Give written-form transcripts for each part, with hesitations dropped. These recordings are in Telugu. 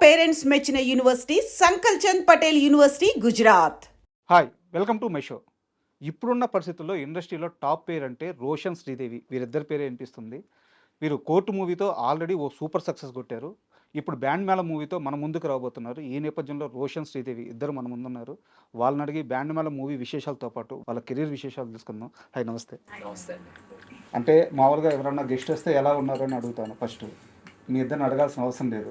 పేరెంట్స్ మెచ్చిన university Sankalchand Patel university Gujarat. Hi, welcome to my show. ఇప్పుడున్న పరిస్థితుల్లో ఇండస్ట్రీలో టాప్ పేరు అంటే రోషన్ శ్రీదేవి. వీరిద్దరి పేరే వినిపిస్తుంది. వీరు కోర్టు మూవీతో ఆల్రెడీ ఓ సూపర్ సక్సెస్ కొట్టారు. ఇప్పుడు బ్యాండ్ మేళ మూవీతో మన ముందుకు రాబోతున్నారు. ఈ నేపథ్యంలో రోషన్ శ్రీదేవి ఇద్దరు మన ముందున్నారు. వాళ్ళని అడిగి బ్యాండ్ మేళ మూవీ విశేషాలతో పాటు వాళ్ళ కెరీర్ విశేషాలు తీసుకుందాం. హాయ్, నమస్తే. నమస్తే. అంటే మామూలుగా ఎవరన్నా గెస్ట్ వస్తే ఎలా ఉన్నారని అడుగుతాను ఫస్ట్. మీ ఇద్దరిని అడగాల్సిన అవసరం లేదు.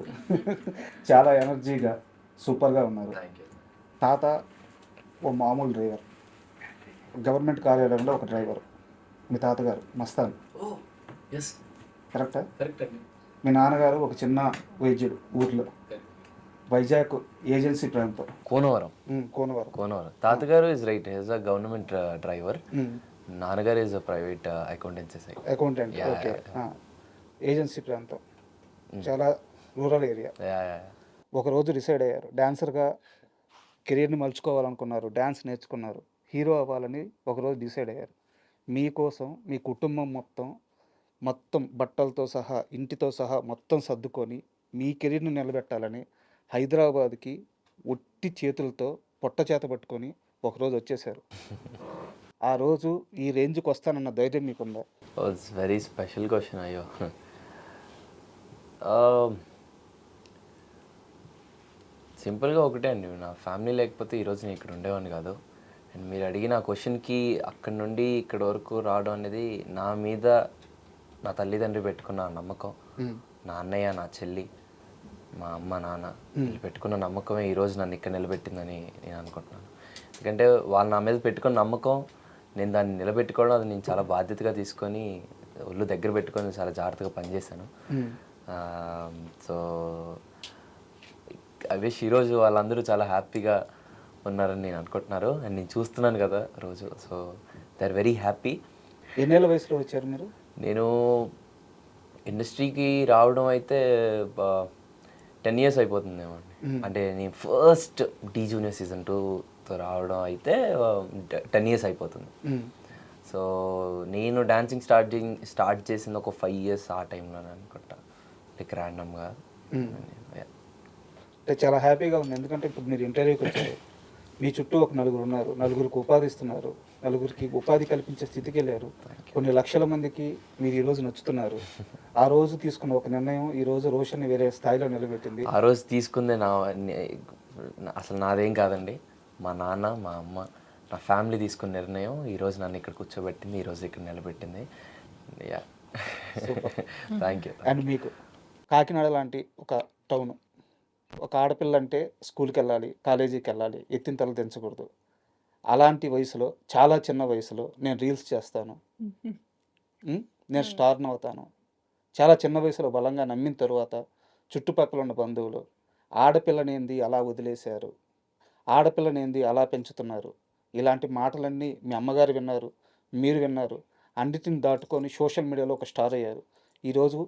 చాలా ఎనర్జీగా సూపర్గా ఉన్నారు. Thank you. తాత ఓ మామూలు డ్రైవర్, గవర్నమెంట్ కార్యాలయంలో ఒక డ్రైవర్. మీ తాతగారు మస్తాన్, ఓ ఎస్, కరెక్టా? కరెక్ట్ అండి. మీ నాన్నగారు ఒక చిన్న వైద్యుడు ఊర్లో. వైజాగ్ ఏజెన్సీ ప్రాంతం, కోనవరం. కోనవరం. తాతగారు is right, is a government driver. నాన్నగారు is a private accountancy side accountant. Okay. Agency ప్రాంతం, చాలా రూరల్ ఏరియా. ఒకరోజు డిసైడ్ అయ్యారు, డాన్సర్గా కెరీర్ని మలుచుకోవాలనుకున్నారు, డ్యాన్స్ నేర్చుకున్నారు, హీరో అవ్వాలని ఒకరోజు డిసైడ్ అయ్యారు. మీకోసం మీ కుటుంబం మొత్తం బట్టలతో సహా ఇంటితో సహా మొత్తం సర్దుకొని మీ కెరీర్ని నిలబెట్టాలని హైదరాబాద్కి ఒట్టి చేతులతో పొట్ట చేత పట్టుకొని ఒకరోజు వచ్చేసారు. ఆ రోజు ఈ రేంజ్కి వస్తానన్న ధైర్యం మీకుందా? It's very special question. అయ్యో, సింపుల్గా ఒకటే అండి, నా ఫ్యామిలీ లేకపోతే ఈరోజు నేను ఇక్కడ ఉండేవాడిని కాదు. అండ్ మీరు అడిగిన క్వశ్చన్కి అక్కడి నుండి ఇక్కడ వరకు రావడం అనేది నా మీద నా తల్లిదండ్రి పెట్టుకున్న నమ్మకం, నా అన్నయ్య, నా చెల్లి, మా అమ్మ, నాన్న వీళ్ళు పెట్టుకున్న నమ్మకమే ఈరోజు నన్ను ఇక్కడ నిలబెట్టిందని నేను అనుకుంటున్నాను. ఎందుకంటే వాళ్ళు నా మీద పెట్టుకున్న నమ్మకం, నేను దాన్ని నిలబెట్టుకోవడం, అది నేను చాలా బాధ్యతగా తీసుకొని ఒళ్ళు దగ్గర పెట్టుకొని చాలా జాగ్రత్తగా పనిచేశాను. సో ఐ విష్ ఈరోజు వాళ్ళందరూ చాలా హ్యాపీగా ఉన్నారని నేను అనుకుంటున్నారు. అండ్ నేను చూస్తున్నాను కదా రోజు, so they are very happy. ఎన్నేళ్ళ వయసులో వచ్చారు మీరు? నేను ఇండస్ట్రీకి రావడం అయితే 10 years అయిపోతుందేమో అండి. అంటే నేను ఫస్ట్ డి జూనియర్ సీజన్ 2తో రావడం అయితే 10 years అయిపోతుంది. సో నేను డాన్సింగ్ స్టార్ట్ చేసింది ఒక 5 years ఆ టైంలో అనుకుంటా, లైక్ ర్యాండమ్గా. అంటే చాలా హ్యాపీగా ఉంది, ఎందుకంటే ఇప్పుడు మీరు ఇంటర్వ్యూకి వచ్చారు, మీ చుట్టూ ఒక నలుగురు ఉన్నారు, నలుగురికి ఉపాధి ఇస్తున్నారు, నలుగురికి ఉపాధి కల్పించే స్థితికి వెళ్ళారు, కొన్ని లక్షల మందికి మీరు ఈరోజు నచ్చుతున్నారు. ఆ రోజు తీసుకున్న ఒక నిర్ణయం ఈరోజు రోషన్ని వేరే స్థాయిలో నిలబెట్టింది. ఆ రోజు తీసుకుందే అసలు నాదేం కాదండి, మా నాన్న, మా అమ్మ, నా ఫ్యామిలీ తీసుకున్న నిర్ణయం ఈరోజు నన్ను ఇక్కడ కూర్చోబెట్టింది, ఈరోజు ఇక్కడ నిలబెట్టింది. Yeah, thank you. అండ్ మీకు కాకినాడ లాంటి ఒక టౌన్, ఒక ఆడపిల్ల అంటే స్కూల్కి వెళ్ళాలి, కాలేజీకి వెళ్ళాలి, ఎత్తిన తల దించకూడదు. అలాంటి వయసులో, చాలా చిన్న వయసులో నేను రీల్స్ చేస్తాను, నేను స్టార్ని అవుతాను, చాలా చిన్న వయసులో బలంగా నమ్మిన తరువాత చుట్టుపక్కల ఉన్న బంధువులు ఆడపిల్లనేంది అలా వదిలేశారు, ఆడపిల్లనేంది అలా పెంచుతున్నారు, ఇలాంటి మాటలన్నీ మీ అమ్మగారు విన్నారు, మీరు విన్నారు. అన్నిటిని దాటుకొని సోషల్ మీడియాలో ఒక స్టార్ అయ్యారు. ఈరోజు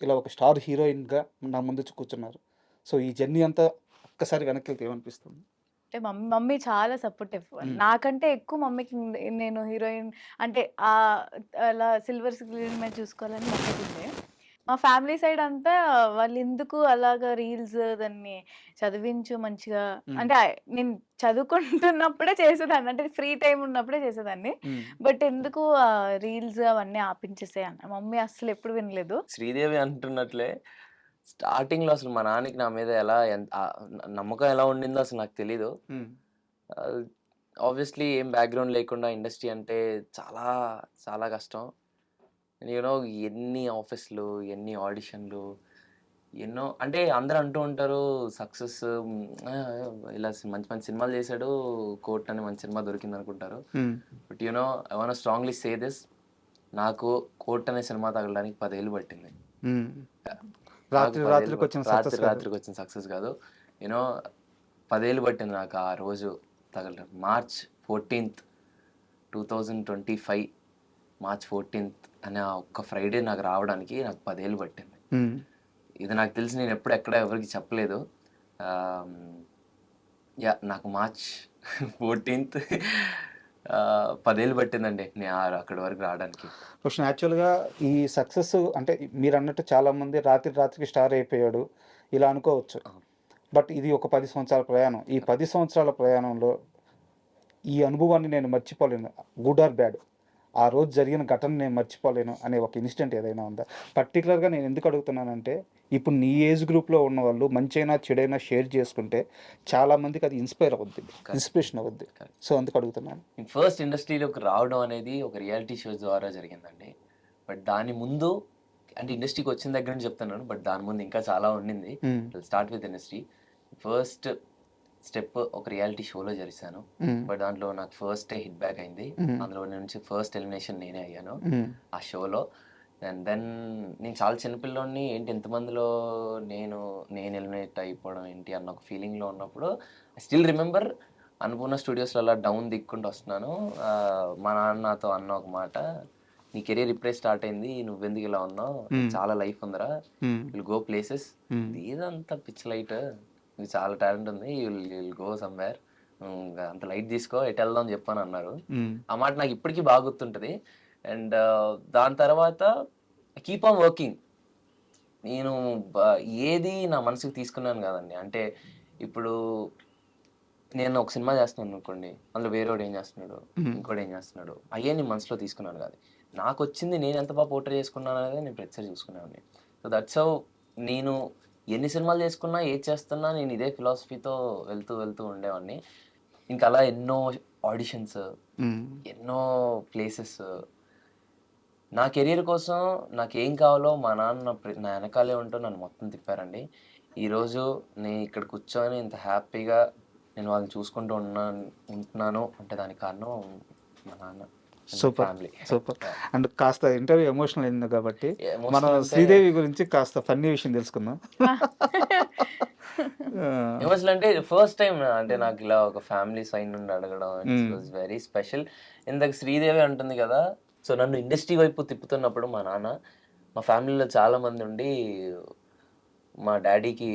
ఇలా ఒక స్టార్ హీరోయిన్గా నా ముందు కూర్చున్నారు. సో ఈ జర్నీ అంతా ఒక్కసారి వెనక్కి వెళ్తే ఏమనిపిస్తుంది? అంటే మమ్మీ చాలా సపోర్టివ్. నాకంటే ఎక్కువ మమ్మీకి నేను హీరోయిన్ అంటే అలా సిల్వర్ స్క్రీన్ మీద చూసుకోవాలని మమ్మీకి. మా ఫ్యామిలీ సైడ్ అంతా వాళ్ళు ఎందుకు అలాగా రీల్స్ దాన్ని చదివించు మంచిగా, అంటే నేను చదువుకుంటున్నప్పుడే చేసేదాన్ని, అంటే ఫ్రీ టైం ఉన్నప్పుడే చేసేదాన్ని, బట్ ఎందుకు రీల్స్ అవన్నీ ఆపించేసే అన్న మమ్మీ అసలు ఎప్పుడు వినలేదు. శ్రీదేవి అంటున్నట్లే స్టార్టింగ్లో అసలు మా నాన్నకి నా మీద ఎలా నమ్మకం ఎలా ఉండిందో అసలు నాకు తెలీదు. ఆబ్వియస్లీ ఏం బ్యాక్గ్రౌండ్ లేకుండా ఇండస్ట్రీ అంటే చాలా చాలా కష్టం. యూనో ఎన్ని ఆఫీస్లు, ఎన్ని ఆడిషన్లు, ఎన్నో, అంటే అందరూ అంటూ ఉంటారు సక్సెస్ ఇలా మంచి మంచి సినిమాలు చేశాడు, కోర్ట్ అని మంచి సినిమా దొరికింది అనుకుంటారు. But you know I want strongly say this, నాకు కోర్ట్ అనే సినిమా తగలడానికి 10 years పట్టింది. రాత్రికి వచ్చిన సక్సెస్ కాదు, యూనో 10 years పట్టింది నాకు ఆ రోజు తగలడం. March 14th 2025 March 14th అనే ఆ ఒక్క ఫ్రైడే నాకు రావడానికి నాకు 10 years పట్టింది. ఇది నాకు తెలిసి నేను ఎప్పుడు ఎక్కడ ఎవరికి చెప్పలేదు. యా, నాకు March 14th 10 years పట్టిందండి నేను అక్కడి వరకు రావడానికి. క్వశ్చన్ యాక్చువల్గా ఈ సక్సెస్ అంటే మీరు అన్నట్టు చాలామంది రాత్రికి స్టార్ అయిపోయాడు ఇలా అనుకోవచ్చు. బట్ ఇది ఒక 10 సంవత్సరాల ప్రయాణం. ఈ 10 సంవత్సరాల ప్రయాణంలో ఈ అనుభవాన్ని నేను మర్చిపోలేను. Good or bad. ఆ రోజు జరిగిన ఘటన నేను మర్చిపోలేను అనే ఒక ఇన్సిడెంట్ ఏదైనా ఉందా? పర్టికులర్‌గా నేను ఎందుకు అడుగుతున్నానంటే, ఇప్పుడు నీ ఏజ్ గ్రూప్‌లో ఉన్నవాళ్ళు మంచైనా, చెడైనా షేర్ చేసుకుంటే చాలామందికి అది ఇన్‌స్పైర్ అవుద్ది. ఇన్స్పిరేషన్ అవుద్ది. సో, అందుకు అడుగుతున్నాను. ఫస్ట్ ఇండస్ట్రీలోకి రావడం అనేది ఒక రియాలిటీ షో ద్వారా జరిగిందండి. బట్ దాని ముందు అంటే ఇండస్ట్రీకి వచ్చిన దగ్గర నుంచి చెప్తున్నాను. బట్ దాని ముందు ఇంకా చాలా ఉండింది. హ్మ్. Start with industry. First step ఒక రియాలిటీ షోలో చేశాను. హ్మ్. బట్ దాంట్లో నాకు ఫస్ట్ హిట్ బ్యాక్ అయింది. హ్మ్. అందులో నుంచి ఫస్ట్ ఎలిమినేషన్ నేనే అయ్యాను హ్మ్. ఆ షోలో. అండ్ దెన్ నేను చాలా చిన్నపిల్లోడిని, ఏంటి ఎంతమందిలో నేను ఎలిమినేట్ అయిపోవడం ఏంటి అన్న ఒక ఫీలింగ్లో ఉన్నప్పుడు ఐ స్టిల్ రిమెంబర్ అన్నపూర్ణ స్టూడియోస్లో అలా డౌన్ దిక్కుంటూ వస్తున్నాను. మా నాన్న నాతో అన్న ఒక మాట, నీ కెరీర్ ఇప్పుడే స్టార్ట్ అయింది, నువ్వెందుకు ఇలా ఉన్నావు, చాలా లైఫ్ ఉందిరా, హ్మ్. విల్ గో ప్లేసెస్, హ్మ్. ఇదంతా పిచ్ లైట్, నీకు చాలా టాలెంట్ ఉంది, విల్ గో సమ్వేర్, అంత లైట్ తీసుకో, ఎటు వెళ్దాం అని చెప్పాను అన్నారు. హ్మ్. ఆ మాట నాకు ఇప్పటికీ బాగా గుర్తుంటుంది. అండ్ దాని తర్వాత కీప్ ఆన్ వర్కింగ్. నేను ఏది నా మనసుకు తీసుకున్నాను కాదండి. అంటే ఇప్పుడు నేను ఒక సినిమా చేస్తున్నాను అనుకోండి, అందులో వేరేవాడు ఏం చేస్తున్నాడు, ఇంకోటి ఏం చేస్తున్నాడు, అయ్యే నేను మనసులో తీసుకున్నాను కాదు. నాకు వచ్చింది నేను ఎంత బాగా పోర్ట్రే చేసుకున్నాను అనేది నేను ప్రతిసారి చూసుకునేవాడిని. సో దట్స్ హౌ నేను ఎన్ని సినిమాలు చేసుకున్నా, ఏది చేస్తున్నా నేను ఇదే ఫిలాసఫీతో వెళ్తూ ఉండేవాడిని. ఇంకా అలా ఎన్నో ఆడిషన్స్, హ్మ్. ఎన్నో ప్లేసెస్. నా కెరీర్ కోసం నాకేం కావాలో మా నాన్న నా వెనకాలే ఉంటూ నన్ను మొత్తం తిప్పారండి. ఈరోజు నేను ఇక్కడ కూర్చొని ఇంత హ్యాపీగా నేను వాళ్ళని చూసుకుంటూ ఉంటున్నాను అంటే దానికి కారణం మా నాన్న, సూపర్. ఫ్యామిలీ. సూపర్. అండ్ కాస్త ఇంటర్వ్యూ ఎమోషనల్ అయింది కాబట్టి Emotional మనం అంటే- శ్రీదేవి గురించి కాస్త ఫన్నీ విషయం తెలుసుకుందాం. ఎమోషనల్ అంటే ఫస్ట్ టైం అంటే నాకు ఇలా ఒక ఫ్యామిలీ సైడ్ నుండి అడగడం వాజ్ వెరీ స్పెషల్. ఇందాక శ్రీదేవి అంటుంది కదా, సో నన్ను ఇండస్ట్రీ వైపు తిప్పుతున్నప్పుడు మా నాన్న, మా ఫ్యామిలీలో చాలా మంది ఉండి మా డాడీకి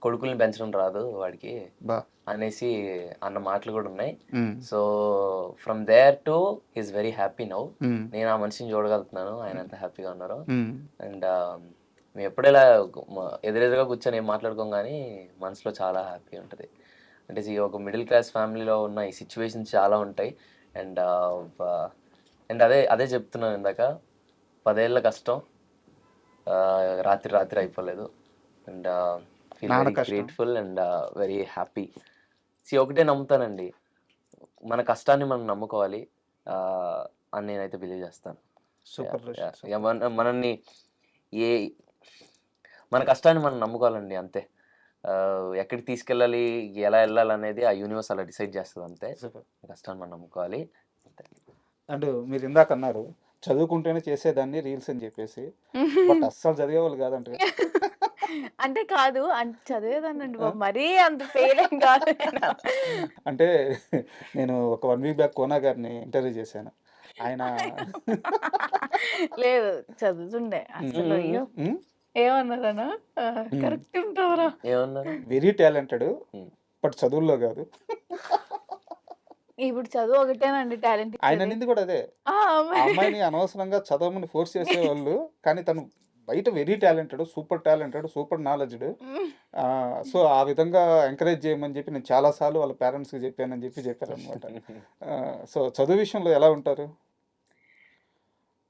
కొడుకుల్ని పెంచడం రాదు వాడికి బా. అనేసి అన్న మాటలు కూడా ఉన్నాయి. Hmm. So from there to is very happy now. Hmm. నేను ఆ మనిషిని చూడగలుగుతున్నాను, ఆయన ఎంత హ్యాపీగా ఉన్నారో. హ్మ్. అండ్ మేము ఎప్పుడైనా ఎదురెదురుగా కూర్చొని ఏం మాట్లాడుకోం, కానీ మనసులో చాలా హ్యాపీ ఉంటుంది. అంటే ఈ ఒక మిడిల్ క్లాస్ ఫ్యామిలీలో ఉన్న ఈ సిచ్యువేషన్స్ చాలా ఉంటాయి. అండ్ అండ్ అదే చెప్తున్నాను ఇందాక, 10 ఏళ్ళ కష్టం రాత్రి అయిపోలేదు. అండ్ ఫీల్ నాన్న వెరీ కష్టం. Grateful and very happy. ఒకటే నమ్ముతానండి, మన కష్టాన్ని మనం నమ్ముకోవాలి అని నేనైతే బిలీవ్ చేస్తాను. సూపర్. మనల్ని మన కష్టాన్ని మనం నమ్ముకోవాలండి, అంతే. ఎక్కడికి తీసుకెళ్ళాలి, ఎలా వెళ్ళాలి అనేది ఆ యూనివర్స్ అలా డిసైడ్ చేస్తుంది, అంతే. సూపర్. కష్టాన్ని మనం నమ్ముకోవాలి, అంతే. అండ్ మీరు ఇందాక అన్నారు చదువుకుంటేనే చేసేదాన్ని రీల్స్ అని చెప్పేసి, బట్ అస్సలు చదివేవాళ్ళు కాదంట. అంటే కాదు, అంటే చదివేదానండి బాబు, మరీ అంత ఫెయిల్ ఏం కాదు నేను. అంటే నేను ఒక 1 వీక్ బ్యాక్ కోనా గారిని ఇంటర్వ్యూ చేశాను. ఆయన లేదు, చదువుతుండే అసలు. అయ్యో, హ్మ్. ఏమన్నారనా? కరెక్ట్ ఉంటావురా. ఏమన్నారు? Very talented, Hmm. బట్ చదువుల్లో కాదు. ఇప్పుడు చదువు ఒకటేనండి టాలెంట్ ఆయన ఇచ్చేది. అనింది కూడా అదే. ఆ, ఆ అమ్మాయిని అనవసరంగా చదవమని ఫోర్స్ చేసేవాళ్ళు, కానీ తను బయట very talented, super knowledged. So ఆ విధంగా ఎంకరేజ్ చేయమని చెప్పి నేను చాలాసార్లు వాళ్ళ పేరెంట్స్కి చెప్పానని చెప్పారనమాట. సో చదువు విషయంలో ఎలా ఉంటారు?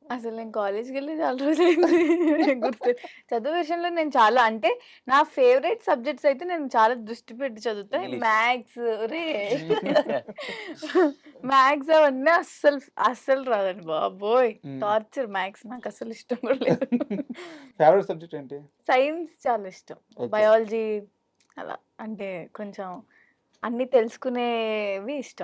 అసలు నేను కాలేజ్కి వెళ్ళి చాలా రోజులైంది, గుర్తు. చదువు విషయంలో నేను చాలా, అంటే నా ఫేవరెట్ సబ్జెక్ట్స్ అయితే నేను చాలా దృష్టి పెట్టి చదువుతా. English. మ్యాథ్స్ మ్యాథ్స్ అవన్నీ అస్సలు రాదండి బాబోయ్, టార్చర్. మ్యాథ్స్ నాకు అసలు ఇష్టం కూడా లేదు. ఫేవరెట్ సబ్జెక్ట్ ఏంటి? సైన్స్ చాలా ఇష్టం, Okay. బయాలజీ అలా, అంటే కొంచెం అన్నీ తెలుసుకునేవి ఇష్టం.